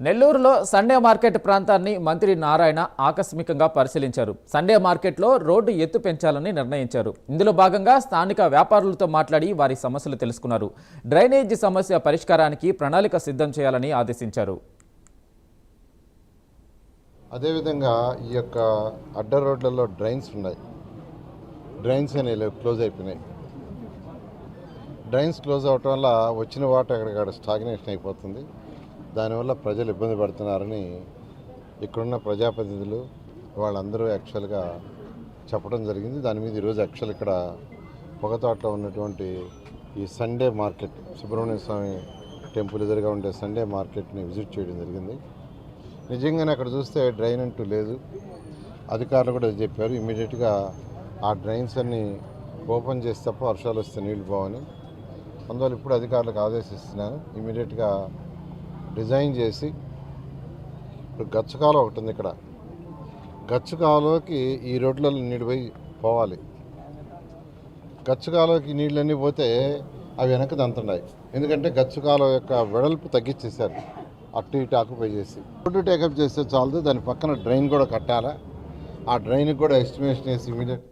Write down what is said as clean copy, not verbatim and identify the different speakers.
Speaker 1: నెల్లూరులో Sunday market ప్రాంతాన్ని మంత్రి నారాయణ ఆకస్మికంగా పరిశీలించారు. సండే మార్కెట్లో రోడ్డు ఎత్తు పెంచాలని నిర్ణయించారు. ఇందులో భాగంగా స్థానిక వ్యాపారులతో మాట్లాడి వారి సమస్యలు తెలుసుకున్నారు. డ్రైనేజీ సమస్య పరిష్కారానికి ప్రణాళిక సిద్ధం చేయాలని ఆదేశించారు.
Speaker 2: అదేవిధంగా ఈ యొక్క అడ్డ రోడ్లలో డ్రైన్స్ ఉన్నాయి. డ్రైన్స్ అనేవి క్లోజ్ అయిపోయినాయి. డ్రైన్స్ క్లోజ్ అవటం వల్ల వచ్చిన వాటర్ అక్కడిక్కడ స్టాగ్నేషన్ అయిపోతుంది. దానివల్ల ప్రజలు ఇబ్బంది పడుతున్నారని ఇక్కడున్న ప్రజాప్రతినిధులు వాళ్ళందరూ యాక్చువల్గా చెప్పడం జరిగింది. దాని మీద ఈరోజు యాక్చువల్ ఇక్కడ పొగతోటలో ఉన్నటువంటి ఈ సండే మార్కెట్, సుబ్రహ్మణ్య స్వామి టెంపుల్ ఎదురుగా ఉండే సండే మార్కెట్ని విజిట్ చేయడం జరిగింది. నిజంగానే అక్కడ చూస్తే డ్రైన్ అంటూ లేదు. అధికారులు కూడా చెప్పారు ఇమీడియట్గా ఆ డ్రైన్స్ అన్నీ ఓపెన్ చేసి తప్ప వర్షాలు వస్తే నీళ్లు పోవని. అందువల్ల ఇప్పుడు అధికారులకు ఆదేశిస్తున్నాను ఇమీడియట్గా డిజైన్ చేసి. ఇప్పుడు గచ్చకాలం ఒకటి ఉంది ఇక్కడ. గచ్చకాలంలోకి ఈ రోడ్లలో నీళ్ళు పోయి పోవాలి. గచ్చకాలంలోకి నీళ్ళన్నీ పోతే అవి వెనక్కి దంతున్నాయి. ఎందుకంటే గచ్చకాలం యొక్క వెడల్పు తగ్గించేశారు, అటు ఇటు ఆక్యుపై చేసి. రోడ్డు టేకప్ చేస్తే చాలదు, దాని పక్కన డ్రైన్ కూడా కట్టాలా. ఆ డ్రైన్కి కూడా ఎస్టిమేషన్ వేసి ఇమీడియట్